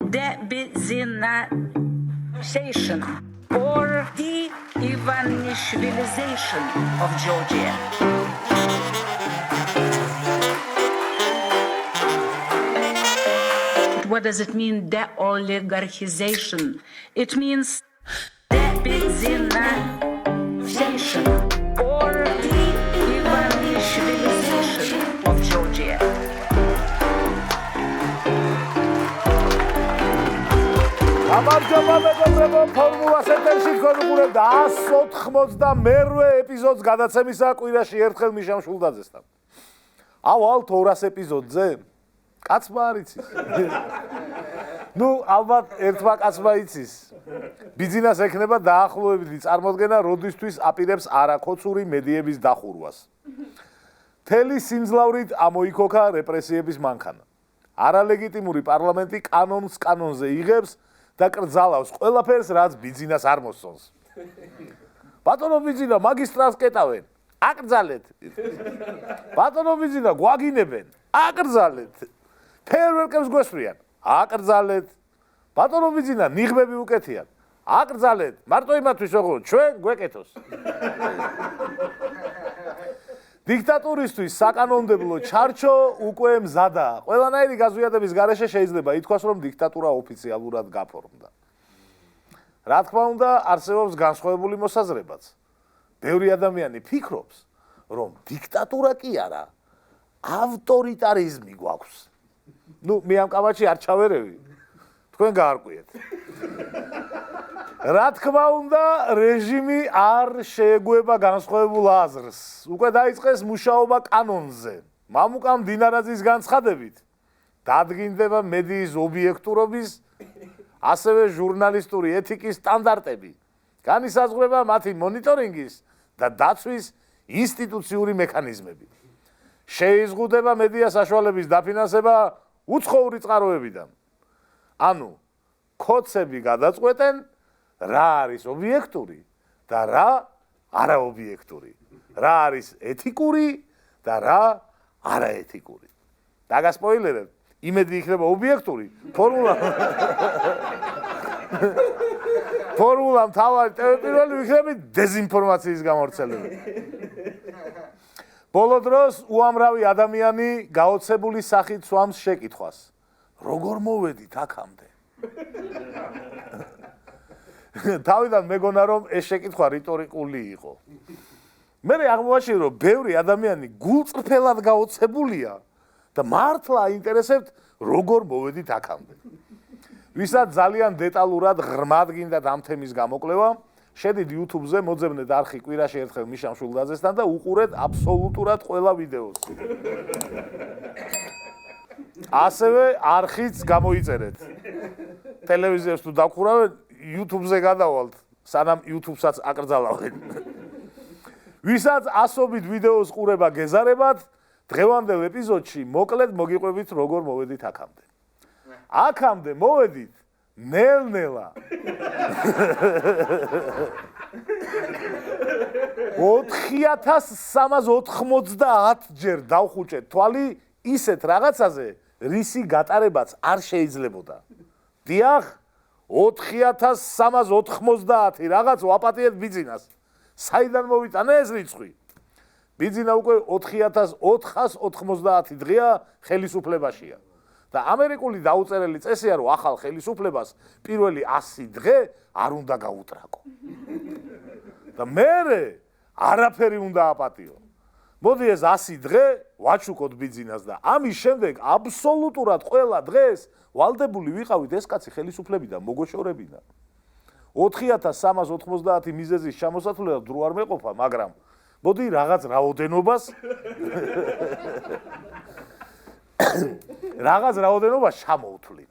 de-Benzinization or de-Ivanishvilization of Georgia. What does it mean, de-oligarchization? It means de-Benzinization or de-Ivanishvilization of Georgia. გამარჯობა მეგობრებო, ფორმულას ეთერში თქვენ უყურებთ 198 ეპიზოდს გადაცემისა კვირაში ერთხელ მიშამ შულდაძესთან. ავალთ 200 ეპიზოდზე? კაცმა არ იცის. ნუ ალბათ ერთმა კაცმა იცის. ბიძინას ექნება დაახლოებითი წარმოდგენა, როდისთვის აპირებს არაქოცური მედიების დახურვას. მთელი სიმძლავრით ამოიქოქა რეპრესიების მანქანა. არალეგიტიმური პარლამენტი კანონზე იღებს და კრძალავს ყველაფერს, რაც ბიძინას არ მოსწონს. ბატონო ბიძინა, მაგისტრალს კეტავენ, აკრძალეთ. ბატონო ბიძინა, გვაგინებენ, აკრძალეთ. ფეერვერკებს გვესვრიან, აკრძალეთ. ბატონო ბიძინა, ნიღბები უკეთიან, აკრძალეთ. მარტო იმათვის როგორ ჩვენ გვეკეთოს. დიქტატურისთვის საკანონმდებლო ჩარჩო უკვე მზადაა. ყველანაირი გაზვიადების გარეშე შეიძლება ითქვას, რომ დიქტატურა ოფიციალურად გაფორმდა. რა თქმა უნდა, არსებობს განსხვავებული მოსაზრებაც. ბევრი ადამიანი ფიქრობს, რომ დიქტატურა კი არა, ავტორიტარიზმი გვაქვს. ნუ მე ამ კამათში არ ჩავერევი. თქვენ გაარკვიეთ. რა თქმა უნდა, რეჟიმი არ შეეგუება განსხვავებულ აზრს. უკვე დაიწყეს მუშაობა კანონზე. მამუკა მდინარაძის განცხადებით დადგინდება მედიის ობიექტურობის, ასევე ჟურნალისტური ეთიკის სტანდარტები. განისაზღვრება მათი მონიტორინგის და დაცვის ინსტიტუციური მექანიზმები. შეიზღუდება მედია საშუალების დაფინანსება უცხოური წყაროებიდან. ანუ კოდები გადაწყვეტენ რა არის ობიექტური და რა არაობიექტური, რა არის ეთიკური და რა არაეთიკური. დაგასპოილერებ, იმედი იქნება ობიექტური, ფორმულა მთავარი ტევპირველი იქნება დეზინფორმაციის გამავრცელებელი. ბოლო დროს უამრავი ადამიანი გაოცებული სახით სვამს შეკითხვას. როგორ მოვედით აქამდე? თავიდან მეგონა რომ ეს შეკითხვა რიტორიკული იყო. მე აღმოაჩინე რომ ბევრი ადამიანი გულწრფელად გაოცებულია და მართლა აინტერესებთ როგორ მოვედით აქამდე. ვისაც ძალიან დეტალურად ღრმად გინდათ ამ თემის გამოკვლევა, შედით YouTube-ზე, მოძებნეთ არხი კვირაში ერთხელ მიშამ შულდაძესთან და უყურეთ აბსოლუტურად ყველა ვიდეოს. ასევე არხიც გამოიწერეთ. ტელევიზიას თუ დაგხურავენ, YouTube-ზე გადავალთ, სანამ YouTube-საც აკრძალავენ. ვისაც ასობით ვიდეოს ყურება გეზარებათ, დღევანდელ ეპიზოდში მოკლედ მოგიყვებით როგორ მოვედით აქამდე. აქამდე მოვედით ნელ-ნელა. 4390 ჯერ დავხუჭეთ თვალი ისეთ რაღაცაზე, რისი გატარებაც არ შეიძლებოდა. დიახ, 4390 რაღაც ვაპატიეთ ბიძინას. საიდან მოვიტანა ეს რიცხვი? ბიძინა უკვე 4490 დღეა ხელისუფლებაშია. და ამერიკული დაუწერელი წესია, რომ ახალ ხელისუფლებას პირველი 100 დღე არ უნდა გაუტრაკო. და მერე არაფერი უნდა აპატიო. მოდი ეს 100 დღე ვაჩუკოთ ბიძინას და ამის შემდეგ აბსოლუტურად ყველა დღეს ვალდებული ვიყავით ეს კაცი ხელისუფლებიდან მოგოშორებინა. 4390 მიზეზის ჩამოსათვლელად დრო არ მეყოფა, მაგრამ მოდი რაღაც რაოდენობას ჩამოვთვლი.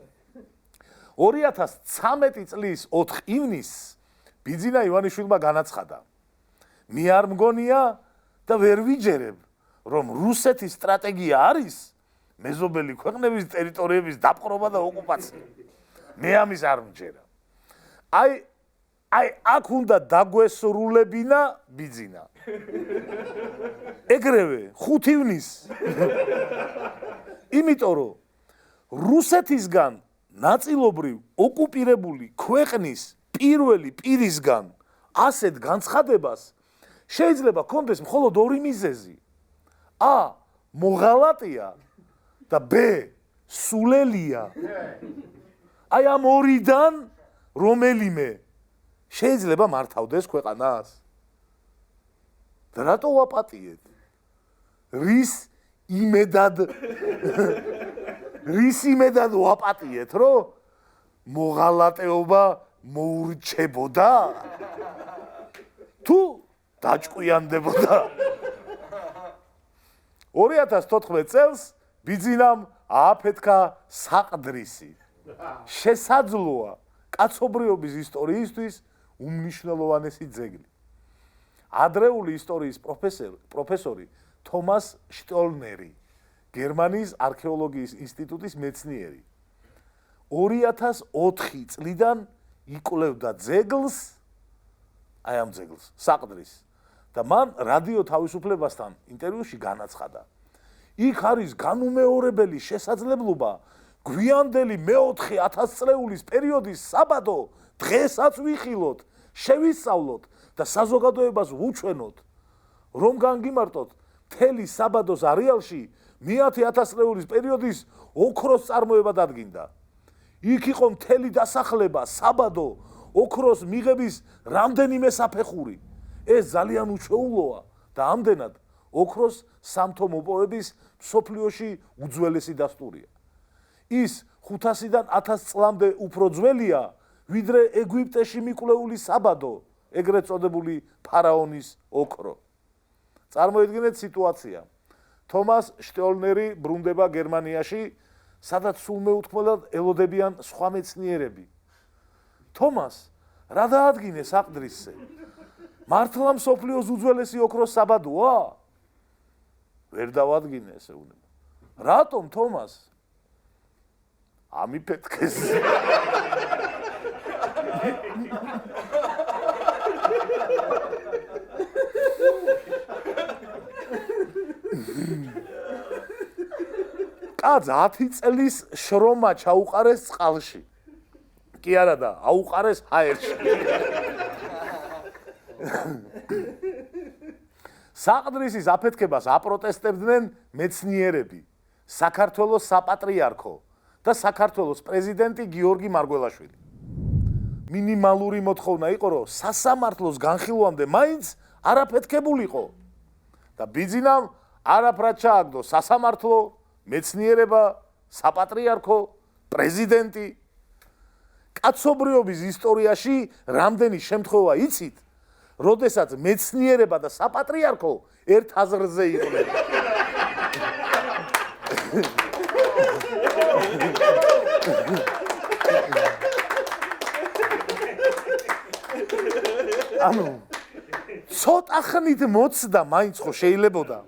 2013 წლის 4 ივნისს ბიძინა ივანიშვილმა განაცხადა: "მე არ მგონია და ვერ ვიჯერებ, რომ რუსეთის სტრატეგია არის მეზობელი ქვეყნების ტერიტორიების დაპყრობა და ოკუპაცია. მე ამის არ მჯერა. აი აქ უნდა დაგვესრულებინა ბიძინა. ეგრევე 5 ივნისს. იმიტომ რომ რუსეთისგან ნაწილობრივ ოკუპირებული ქვეყნის პირველი პირისგან ასეთ განცხადებას შეიძლება კონდეს მხოლოდ ორი მიზეზი. A. მოღალატეა და B. სულელია. აი ამ ორიდან რომელიმე შეიძლება მართავდეს ქვეყანას. და რატო ვაპატიეთ? რის იმედად ვაპატიეთ, რომ მოღალატეობა მოურჩებოდა? თუ დაჭკვიანდებოდა. 2014 წელს ბიძინამ ააფეთქა საყდრისი. შესაძლოა კაცობრიობის ისტორიისთვის უმნიშვნელოვანესი ძეგლი. ადრეული ისტორიის პროფესორი თომას შტოლნერი, გერმანიის არქეოლოგიის ინსტიტუტის მეცნიერი, 2004 წლიდან იკვლევდა ძეგლს, აი ამ ძეგლს, საყდრის და მან რადიო თავისუფლებასთან ინტერვიუში განაცხადა. იქ არის განუმეორებელი შესაძლებლობა გვიანდელი მე-4 ათასწლეულის პერიოდის საბადო დღესაც ვიხილოთ, შევისწავლოთ და საზოგადოებას ვუჩვენოთ, რომ განგიმარტოთ მთელი საბადოს არეალში მე-10 ათასწლეულის პერიოდის ოქროს წარმოება დადგინდა. იქ იყო მთელი დასახლება, საბადო, ოქროს მიღების რამდენიმე საფეხური. ეს ძალიან უჩვეულოა და ამდენად ოქროს სამთო მოპოვების მსოფლიოში უძველესი დასტურია. ის 500-დან 1000 წლამდე უფრო ძველია, ვიდრე ეგვიპტეში მიკვლეული საბადო, ეგრეთ წოდებული ფარაონის ოქრო. წარმოიდგინეთ სიტუაცია. თომას შტოლნერი ბრუნდება გერმანიაში, სადაც სულ მეუთქმელად ელოდებიან სხვა მეცნიერები. თომას, რა დაადგინე საყდრისზე? მართლა მსოფლიოს უძველესი ოქროს საბადოა? ვერ დავადგინე ესე უნება. რატომ თომას? ამიფეთქეს. კაც 10 წლის შრომა ჩაუყარეს წყალში. კი არა და აუყარეს ჰაერში. საყდრისის აფეთქებას აპროტესტებდნენ მეცნიერები, საქართველოს საპატრიარქო და საქართველოს პრეზიდენტი გიორგი მარგველაშვილი. მინიმალური მოთხოვნა იყო, რომ სასამართლოს განხილვამდე მაინც არაფეთქებულიყო და ბიძინამ არაფრად ჩააგდო სასამართლო, მეცნიერება, საპატრიარქო, პრეზიდენტი. კაცობრიობის ისტორიაში რამდენი შემთხვევა იცით, როდესაც მეცნიერება და საპატრიარქო ერთ აზრზე იყვნენ. ანუ ცოტა ხნით მოცდა მაინც ხო შეიძლებოდა.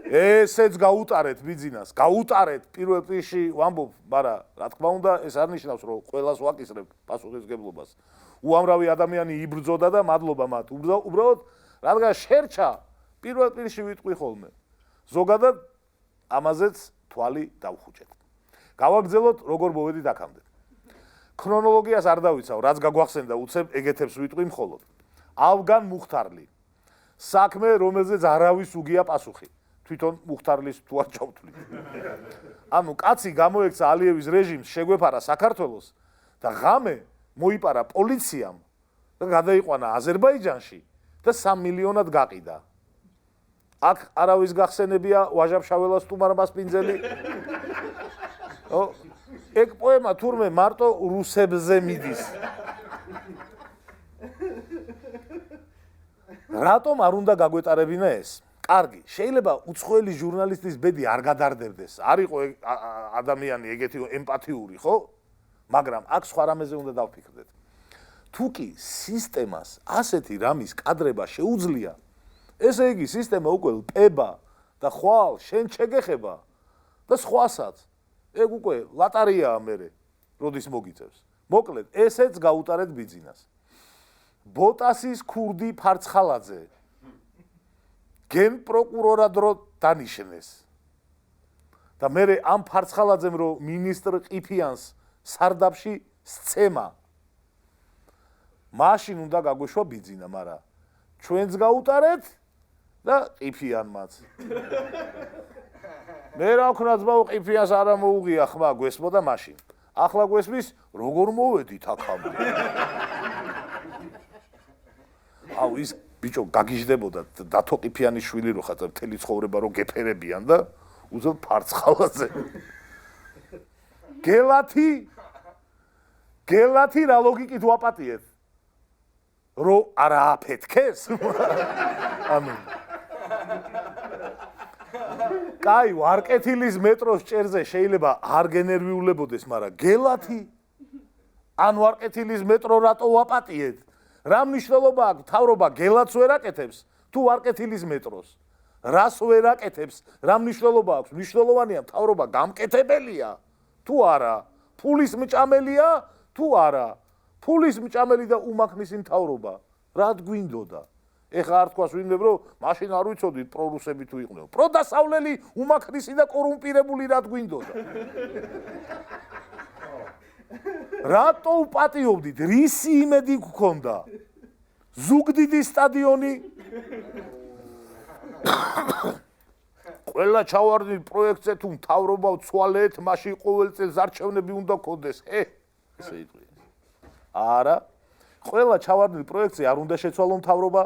ესეც გაუტარეთ ბიძინას, გაუტარეთ პირველ რიგში ვამბობ, მაგრამ რა თქმა უნდა, ეს არ ნიშნავს, რომ ყველას ვაკისრებ პასუხისმგებლობას. უამრავი ადამიანი იბრძოდა და მადლობა მათ. უბრალოდ რადგან შერჩა, პირველ რიგში ვიტყვი ხოლმე. ზოგადად ამაზეც თვალი დავხუჭეთ. გავაგრძელოთ, როგორ მოვედით აქამდე. ქრონოლოგიას არ დავიცავ, რაც გაგვახსენდა უცებ ეგეთებს ვიტყვი მხოლოდ. ავგან მუხთარლი. საქმე, რომელზეც არავის უგია პასუხი. თვითონ მუხთარლის თუ არ ჩავთვლით. ანუ კაცი გამოექცა ალიევის რეჟიმს, შეგვეფარა საქართველოს და ღამე მოიპარა პოლიციამ და გადაიყვანა აზერბაიჯანში და 3 მილიონად გაყიდა. აქ არავის გახსენებია ვაჟა-ფშაველას სტუმარბას პინძელი. ეგ პოემა თურმე მარტო რუსებზე მიდის. რატომ არ უნდა გაგვეტარებინა ეს? კარგი, შეიძლება უცხოელი ჟურნალისტის ბედი არ გადარდებდეს. არ იყო ადამიანი ეგეთი ემპათიური, ხო? მაგრამ აქ სხვა რამეზე უნდა დავფიქრდეთ. თუ კი სისტემას ასეთი რამის კადრება შეუძლია, ესე იგი სისტემა უკვე ლპება და ხვალ შენ შეგეხება და სხვასაც. ეგ უკვე ლატარიაა მერე, როდის მოგიწევს. მოკლედ, ესეც გაუტარეთ ბიძინას. ბოტასის ქურდი ფარცხალაძე გენპროკურორად რო დანიშნეს. და მერე ამ ფარცხალაძემ რო მინისტრ ყიფიანს სარდაფში სცემა. მაშინ უნდა გაგვეშვა ბიძინა, მაგრამ ჩვენც გაუტარეთ და ყიფიანმაც. მე რა ვქნა ძმაო, ყიფიანს არა მოუღია ხმა, გვესმოდა მაშინ. ახლა გვესმის, როგორ მოვედით აქამდე. აუ ის ბიჭო გაგიჟდებოდა დათო ყიფიანის შვილი რო ხარ მთელი ცხოვრება რო გეფერებიან და უზელ ფარცხალაზე. გელათი რა ლოგიკით ვაპატიეთ? რო არა აფეთქეს? ანუ კაი, ვარკეთილის მეტროს ჭერზე შეიძლება არ გენერვიულებოდეს, მაგრამ გელათი? ან ვარკეთილის მეტრო რატო ვაპატიეთ? რა მნიშვნელობა აქვს მთავრობა გელათს ვერ აკეთებს თუ ვარკეთილის მეტროს? რას ვერ აკეთებს? რა მნიშვნელობა აქვს? მნიშვნელოვანია მთავრობა გამკეთებელია თუ არა? ფულის მჭამელია თუ არა? ფულის მჭამელი და უმახნისი მთავრობა. რა გვინდოდა? ეხლა არ თქვას ვინმე რომ მაშინ არ ვიცოდით პრორუსები თუ იყვნენ. პროდასავლელი უმახნისი და კორუმპირებული რა გვინდოდა? რატო უპატიობდით? რისი იმედი გქონდა? ზუგდიდის სტადიონი? ყველა ჩავარდნით პროექტზე თუ მთავრობა ვცვალეთ, მაშინ ყოველ წელს არჩევნები უნდა გქონდეს. ესე იტყვია. არა. ყველა ჩავარდნით პროექტზე არ უნდა შეცვალო მთავრობა.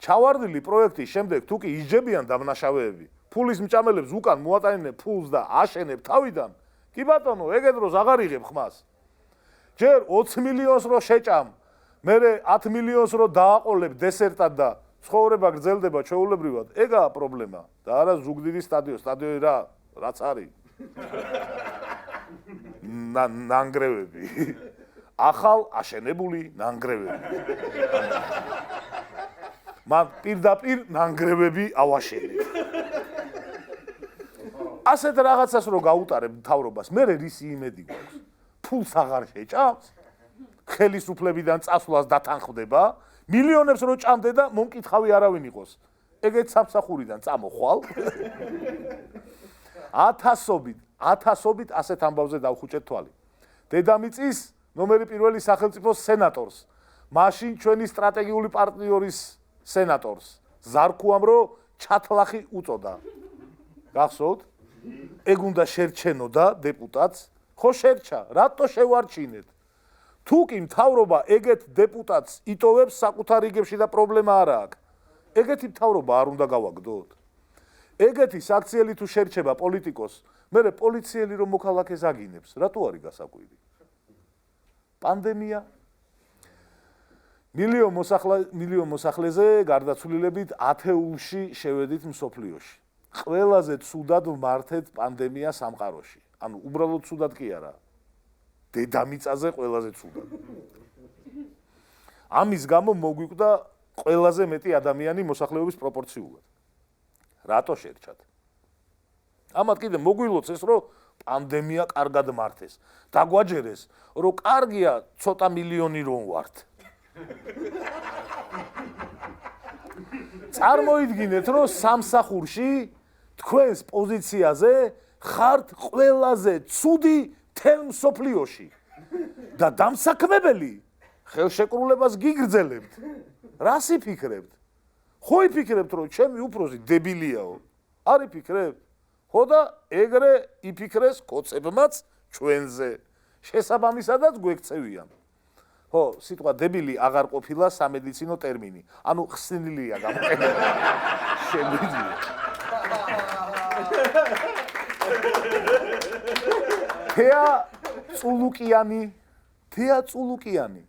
ჩავარდნილი პროექტის შემდეგ თუ კი იჯებიან დამნაშავეები, ფულის მჭამელებს უკან მოატანინებ ფულს და აშენებ თავიდან, კი ბატონო, ეგეთ დროს აღარ იღებ ხმას. ჯერ 20 მილიონს რო შეჭამ, მერე 10 მილიონს რო დააყოლებ დესერტად და ცხოვრება გრძელდება ჩვეულებრივად, ეგაა პრობლემა. და არა ზუგდიდის სტადიონი რაც არის. ნანგრევები. ახალ აშენებული ნანგრევები. მან პირდაპირ ნანგრევები ავაშენე. ასეთ რაღაცას რო გაუტარებ მთავრობას, მე რისი იმედი გვაქვს? ფულს აღარ შეჭამს? ხელისუფლებიდან წასვლას დათანხმდება? მილიონებს რო ჭამდე და მომკითხავი არავინ იყოს. ეგეთ სამსახურიდან წამოხვალ? ათასობით ასეთ ამბავზე დავხუჭეთ თვალი. დედამიწის ნომერი პირველი სახელმწიფოს სენატორს, მაშინ ჩვენი სტრატეგიული პარტნიორის სენატორს ზარქუამ რო ჩათლახი უწოდა. გახსოვთ? ეგ უნდა შერჩენოდა დეპუტატს. ხო შერჩა, რატო შევარჩინეთ? თუ კი მთავრობა ეგეთ დეპუტატს იტოვებს საკუთარ რიგებში და პრობლემა არ აქვს. ეგეთი მთავრობა არ უნდა გავაგდოთ. ეგეთი საქციელი თუ შერჩება პოლიტიკოს, მერე პოლიციელი რომ მოქალაქეს აგინებს, რატო არის გასაკვირი? პანდემია მილიონ მოსახლეზე გარდაცვლილებით ათეულში შევედით მსოფლიოში. ყველაზე ცუდად ვმართეთ პანდემია სამყაროში. ანუ უბრალოდ ცუდად კი არა. დედამიწაზე ყველაზე ცუდად. ამის გამო მოგვიკვდა ყველაზე მეტი ადამიანი მოსახლეობის პროპორციულად. რატო შერჩათ? ამათ კიდე მოგვილოცეს, რომ პანდემია კარგად მართეს. დაგვაჯერეს, რომ კარგია ცოტა მილიონი რომ ვართ. წარმოიდგინეთ, რომ სამსახურში თქვენს პოზიციაზე ხართ ყველაზე ცუდი თელ მსოფლიოში და დამსაქმებელი ხელშეკრულებას გიგრძელებთ. რას იფიქრებთ? ხო იფიქრებთ, რომ ჩემი უფროსი დებილიაო? არ იფიქრებთ? ხო და ეგრე იფიქრეს კოცებმაც ჩვენზე. შესაბამისადაც გვექცევიან. ხო, სიტყვა დებილი აღარ ყოფილა სამედიცინო ტერმინი. ანუ ხსნილია გამოყენება. შეგვიძლია. თეა წულუკიანი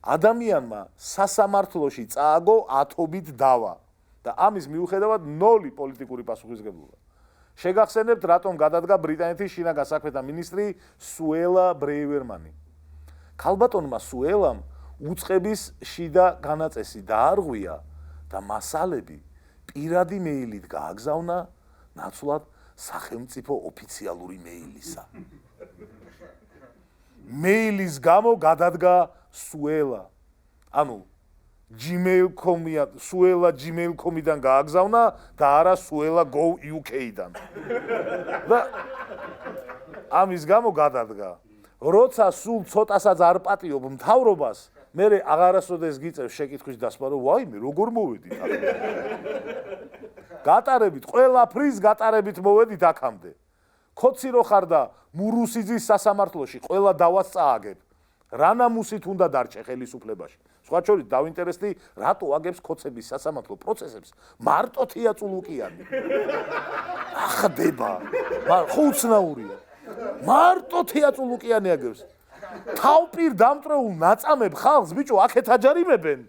ადამიანმა სასამართლოში წააგო ათობით დავა და ამის მიუხედავად 0 პოლიტიკური პასუხისმგებლობა. შეგახსენებთ, რატომ გადადგა ბრიტანეთის შინაგან საქმეთა მინისტრი სუელა ბრეივერმანი. ქალბატონმა სუელამ უწყების შიდა განაწესი დაარღვია და მასალები პირადი მეილით გააგზავნა ნაცვლად სახელმწიფო ოფიციალური მეილისა. მეილის გამო გადადგა სუელა. ანუ სუელა gmail.com-დან გააგზავნა და არა სუელა go.uk-დან. და ამის გამო გადადგა. როცა სულ ცოტასაც არ პატიობ მთავრობას, მე აღარასოდეს გიწევს შეკითხვის დასმა, რომ ვაიმე, როგორ მოვედით აქ? გატარებით, ყველაფრის გატარებით მოვედით აქამდე. ხოცი რო ხარ და მურუსიძის სასამართლოში ყველა დავას წააგებ. რა ნამუსით უნდა დარჩე ხელისუფლებაში? სხვა შორის დავინტერესდი, რატო აგებს ხოცების სასამართლო პროცესებს მარტო თია წულუკიანი? ახდება. ხო უცნაურია. მარტო თია წულუკიანი აგებს. თავპირ დამტრეულ ნაწამებ ხალხს ბიჭო აქეთ აჯარიმებენ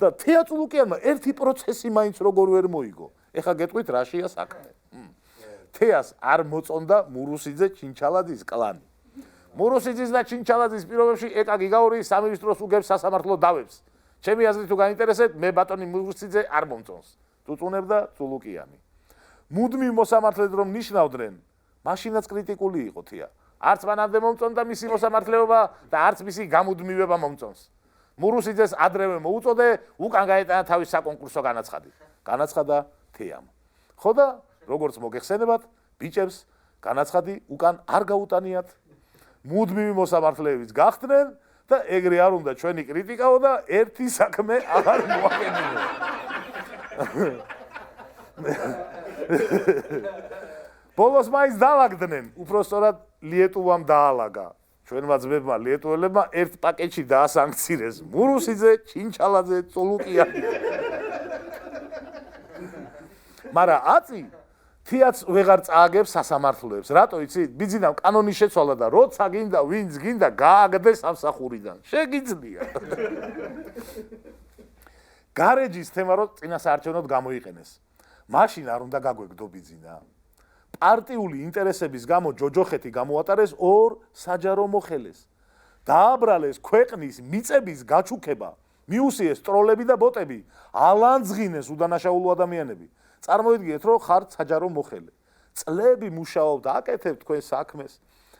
და თია წულუკიანმა ერთი პროცესი მაინც როგორ ვერ მოიგო. ეხა გეტყვით რაშია საქმე. თეას არ მოწონდა მურუსიძე ჩინჩალაძის კლანი. მურუსიძის და ჩინჩალაძის პირობებში ეკა გიგაურის სამინისტროს უგებს სასამართლო დავებს. ჩემი აზრით თუ გაინტერესებთ, მე ბატონი მურუსიძე არ მომწონს. წუწუნებდა წულუკიანი. მუდმივ მოსამართლედ რომ ნიშნავდნენ, მაშინაც კრიტიკული იყო თია. არც მანამდე მომწონდა მისი მოსამართლეობა და არც მისი გამუდმივება მომწონს. მურუსიძეს ადრევე მოუწოდე, უკან გაეტანა თავის საკონკურსო განაცხადი. განაცხადა თეამ. ხო და როგორც მოგეხსენებათ, ბიჭებს განაცხადი უკან არ გაუტანიათ. მუდმივი მოსამართლეებიც გახდნენ და ეგრე არ უნდა ჩვენი კრიტიკაო და ერთი საქმე აღარ მოახერხებინო. ბოლოს მაინც დაალაგდნენ, უпростоრად ლიეტუვამ დაალაგა. ჩვენმა ძმებმა ლიეტუელებმა ერთ პაკეტში დაასანქცირეს მურუსიძე, ჩინჩალაძე, წულუკიანი. მაგრამ აწი თიაც ვეღარ წააგებს სასამართლოებს. რატო იცით? ბიძინამ კანონი შეცვალა და როცა გინდა, ვინც გინდა, გააგდეს სამსახურიდან. შეგიძლია. გარეჯის თემა რო წინასაარჩევნოდ გამოიყენეს. მაშინ არ უნდა გაგვეგდო ბიძინა. პარტიული ინტერესების გამო ჯოჯოხეთი გამოატარეს ორ საჯარო მოხელეს. დააბრალეს ქვეყნის მიწების გაჩუქება, მიუსიეს ტროლები და ბოტები, ალანძღინეს უდანაშაულო ადამიანები. წარმოიდგინეთ, რომ ხართ საჯარო მოხელე. წლები მუშაობ და აკეთებ თქვენ საქმეს.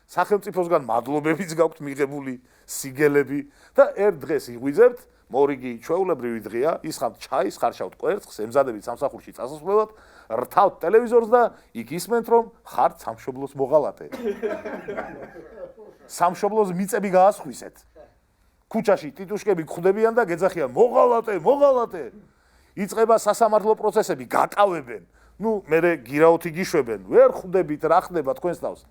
სახელმწიფოსგან მადლობებიც გაქვთ მიღებული სიგელები და ერთ დღეს იღვიძებთ, მორიგი ჩვეულებრივი დღეა, ისხამთ ჩაის, ხარშავთ კვერცხს, ემზადებით სამსახურში წასასვლელად, რთავთ ტელევიზორს და იქ ისმენთ, რომ ხართ სამშობლოს მოღალატე. სამშობლოს მიწები გაასხვისეთ. ქუჩაში ტიტუშკები გხვდებიან და გეძახიან მოღალატე, მოღალატე. იწყება სასამართლო პროცესები, გაკავებენ. მერე გირაოთი გიშვებენ. ვერ ხვდებით რა ხდება თქვენს თავს.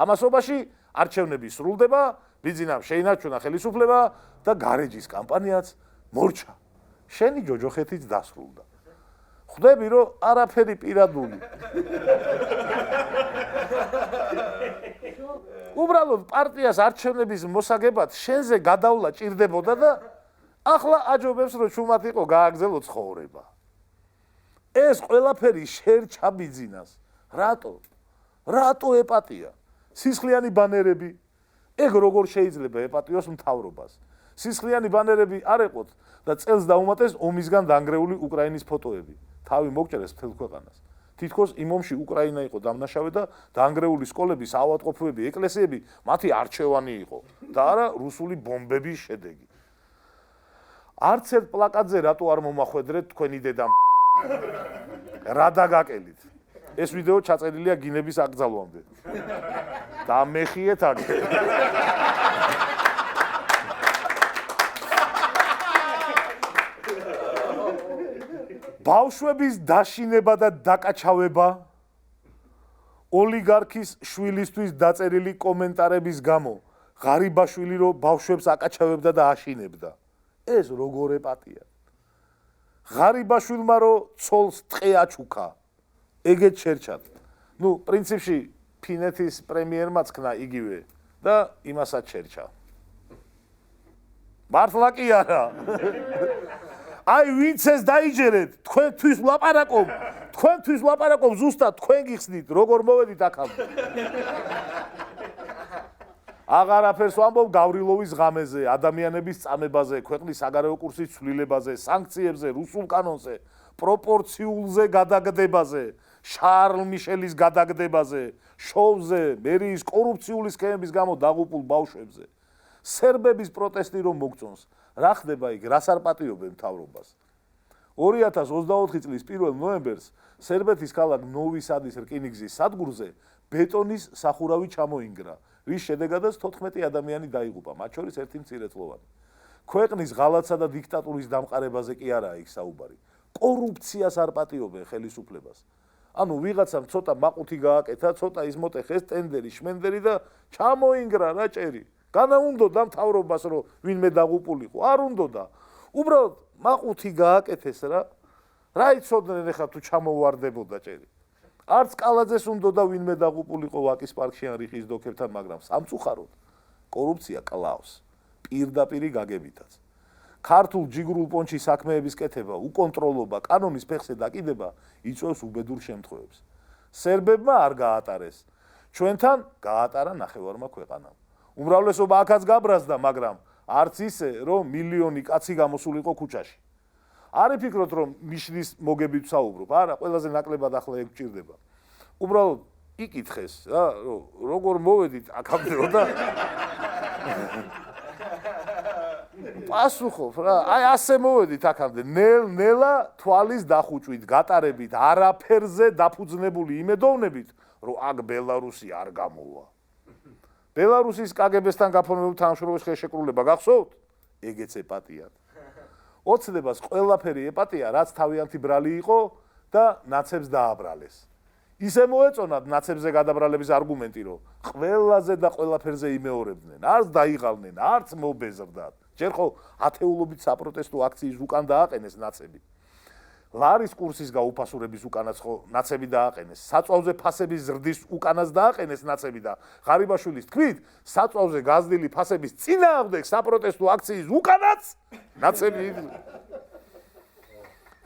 ამასობაში არჩევნები სრულდება, ბიძინამ შეინარჩუნა ხელისუფლება და გარეჯის კამპანიაც მორჩა. შენი ჯოჯოხეთიც დასრულდა. ხვდები, რომ არაფერი პირადული. უბრალოდ პარტიას არჩევნების მოსაგებად შენზე გადავლა ჭირდებოდა და ახლა აჯობებს, რომ ჩუმად იყო გააგრძელო ცხოვრება. ეს ყველაფერი შერჩა ბიძინას. რატო? რატო ეპატია? სისხლიანი ბანერები. ეგ როგორ შეიძლება ეპატიოს მთავრობას? სისხლიანი ბანერები არ ეყოთ და წელს დაუმატეს ომისგან დანგრეული უკრაინის ფოტოები. თავი მოგჭერეს მთელ ქვეყანას. თითქოს იმ ომში უკრაინა იყო დამნაშავე და დანგრეული სკოლები, საავადმყოფოები, ეკლესიები მათი არჩევანი იყო და არა რუსული ბომბების შედეგი. არც ერთ პლაკატზე რატო არ მომახვედრეთ თქვენი დედა რა დაგაკელით? ეს ვიდეო ჩაწერილია გინების აკრძალვამდე. და მეხიეთ აქ. ბავშვების დაშინება და დაკაჩავება ოლიგარქის შვილისთვის დაწერილი კომენტარების გამო ღარიბაშვილი რო ბავშვებს აკაჩავებდა და აშინებდა. ეს როგორ ეპატია? ღარიბაშვილმა რო ცოლს ტყე აჩუქა, ეგეც შერჩათ. პრინციპში ფინეთის პრემიერმაც ქნა იგივე და იმასაც შერჩა. მართლა კი არა. აი ვინც ეს დაიჯერეთ, თქვენთვის ვლაპარაკობ, ზუსტად თქვენ გიხსნით, როგორ მოვედით აქამდე. აღარაფერს ვამბობ გავრილოვის ღამეზე, ადამიანების წამებაზე, ქვეყნის საგარეო კურსის ცვლილებაზე, სანქციებზე, რუსულ კანონზე, პროპორციულზე გადაგდებაზე, შარლ მიშელის გადაგდებაზე, შოუზე, მერიის კორუფციული სქემების გამო დაღუპულ ბავშვებზე. სერბების პროტესტი რომ მოგწონს, რა ხდება იქ, რას არ პატიობენ მთავრობას? 2024 წლის 1 ნოემბერს სერბეთის ქალაქ ნოვი სადის რკინიგზის სადგურზე ბეტონის სახურავი ჩამოინგრა. რის შედეგადაც 14 ადამიანი დაიღუპა, მათ შორის ერთი მცირეწლოვანი. ქვეყნის ღალატსა და დიქტატურის დამყარებაზე კი არაა იქ საუბარი. კორუფციას არ პატიობენ ხელისუფლებას. ანუ ვიღაცამ ცოტა მაყუთი გააკეთა, ცოტა ისმოტეხეს ტენდერი, შმენდერი და ჩამოინგრა რა ჭერი. განა უნდოდა მთავრობას რომ ვინმე დაღუპულიყო, არ უნდოდა. უბრალოდ მაყუთი გააკეთეს რა იცოდნენ ახლა თუ ჩამოვარდებოდა ჭერი. არც კალაძეს უნდოდა ვინმე დაღუპულიყო ვაკის პარკში ან რიხის დოქებთან, მაგრამ სამწუხაროდ კორუფცია კლავს პირდაპირი გაგებითაც. ქართულ ჯიგრულ პონჩის საქმეების კეთება, უკონტროლობა, კანონის ფეხზე დაკიდება იწვევს უბედურ შემთხვევებს. სერბებმა არ გაატარეს. ჩვენთან გაატარა ნახევარმა ქვეყანამ. უმრავლესობა აქაც გაბრაზდა, მაგრამ არც ისე, რომ მილიონი კაცი გამოსულიყო ქუჩაში. არ იფიქროთ, რომ ნიშნის მოგებით ვსაუბრობ, არა, ყველაზე ნაკლებად ახლა ეგ გჭირდება. უბრალოდ იკითხეს, რა, როგორ მოვედით აქამდე და პასუხობ რა, აი ასე მოვედით აქამდე, ნელა თვალის დახუჭვით, გატარებით, არაფერზე დაფუძნებული იმედოვნებით, რომ აქ ბელარუსი არ გამოვა. ბელარუსის კგბ-სთან გაფორმებულ თანამშრომლობის ხელშეკრულება გახსოვთ? ეგეც ეპატიად. ოცნებას ყველაფერი ეპატია, რაც თავიანთი ბრალი იყო და ნაცებს დააბრალეს. ისე მოეწონათ ნაცებზე გადაბრალების არგუმენტი, რომ ყველაზე და ყველაფერზე იმეორებდნენ, არც დაიღალნენ, არც მობეზრდათ. ჯერ ხო ათეულობით საპროტესტო აქციის უკან დააყენეს ნაცები. ლარის კურსის გაუფასურების უკანაც ხო ნაცები დააყენეს. საწვავზე ფასების ზრდის უკანაც დააყენეს ნაცები და ღარიბაშვილის თქმით, საწვავზე გაზრდილი ფასების წინააღმდეგ საპროტესტო აქციის უკანაც ნაცები იდგნენ.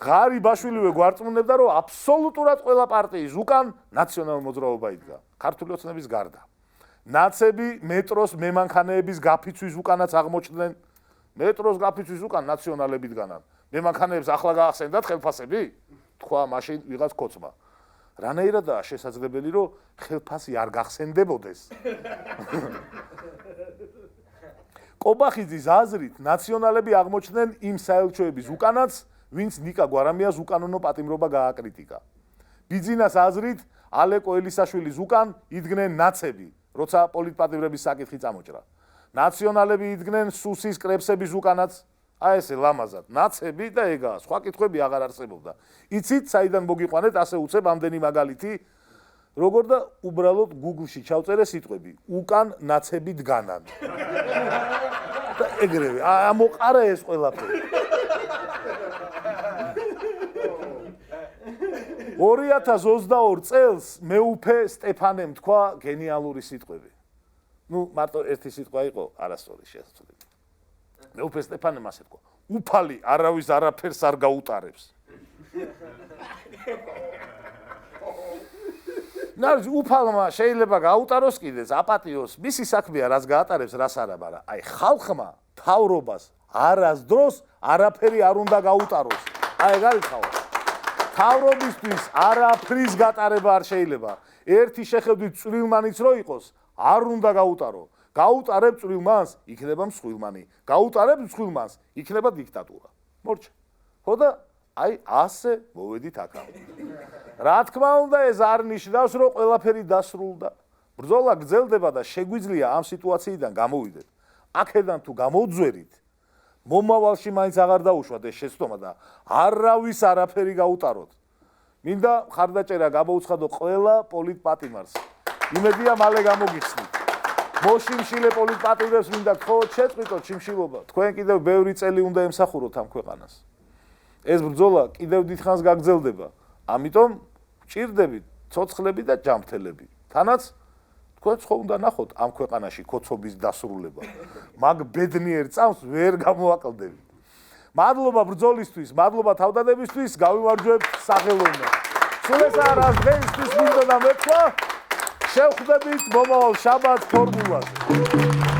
ღარიბაშვილივე გვარწმუნებდა, რომ აბსოლუტურად ყველა პარტიის უკან ნაციონალურ მოძრაობა იდგა, ქართული ოცნების გარდა. ნაცები მეტროს მემანქანეების გაფიცვის უკანაც აღმოჩნდნენ. მეტროს გაფიცვის უკან ნაციონალები დგანან. მემანქანეებს ახლა გაახსენდათ ხელფასები? თქვა მაშინ ვიღაც კოცმა. რანაირადაა შესაძლებელი, რომ ხელფასი არ გახსენდებოდეს? კობახიძის აზრით, ნაციონალები აღმოჩნდნენ იმ საელჩოების უკანაც, ვინც ნიკა გვარამიას უკანონო პატიმრობა გააკრიტიკა. ბიძინას აზრით, ალეკო ელისაშვილის უკან იდგნენ ნაცები, როცა პოლიტპატიმრების საკითხი წამოჭრა. ნაციონალები იდგნენ სუსის კრებსების უკანაც, აი ესე ლამაზად, ნაცები და ეგაა, სხვა კითხვები აღარ არსებობდა. იცით, საიდან მოგიყვანეთ ასე უცებ ამდენი მაგალითი, როგორ და უბრალოდ Google-ში ჩავწერე სიტყვები, უკან ნაცები დგანან. და ეგრევე, ამოყარა ეს ყველაფერი. 2022 წელს მეუფე სტეფანემ თქვა გენიალური სიტყვები. ნუ მარტო ერთი სიტყვა იყო არასწორი შესაძლებელი. მეუფე სტეფანემ ასე თქვა: უფალი არავის არაფერს არ გაუტარებს. ნაჟ უფალმა შეიძლება გაუტაროს კიდეც, აპატიოს, მისი საქმეა რაც გაატარებს, რას არა, მაგრამ აი ხალხმა თავრობას არასდროს არაფერი არ უნდა გაუტაროს. აი გარიხავთ. თავრობისთვის არაფრის გატარება არ შეიძლება. ერთი შეხედვით წვრილმანიც რო იყოს, არ უნდა გაუტარო. გაუტარებ წვრილმანს, იქნება მსხვილმანი. გაუტარებ მსხვილმანს, იქნება დიქტატურა. მორჩა. ხო და აი ასე მოვედით აქამდე. რა თქმა უნდა, ეს არ ნიშნავს, რომ ყველაფერი დასრულდა. ბრძოლა გრძელდება და შეგვიძლია ამ სიტუაციიდან გამოვიდეთ. აქედან თუ გამოვძვერით, მომავალში მაინც აღარ დაუშვათ ეს შეცდომა და არავის არაფერი გაუტაროთ. მინდა ხარდაჭერა გამოუცხადო ყველა პოლიტპატიმარს. იმედია მალე გამოგიხსნით. მოშიმშილე პოლიტპატიმრებს მინდა გთხოვოთ შეწყვიტოთ შიმშილობა. თქვენ კიდევ ბევრი წელი უნდა ემსახუროთ ამ ქვეყანას. ეს ბრძოლა კიდევ დიდხანს გაგრძელდება. ამიტომ ჭირდებით ცოცხლები და ჯანმრთელები. თანაც თქვენ ხო უნდა ნახოთ ამ ქვეყანაში კოცობის დასრულება. მაგ ბედნიერ წამს ვერ გამოაკლდებით. მადლობა ბრძოლისთვის, მადლობა თავდადებისთვის, გავიმარჯვებთ სახელოვნად. სულ ეს არის დღეისთვის მინდოდა მეთქვა. შევხვდებით მომავალ შაბათს ფორმულაზე.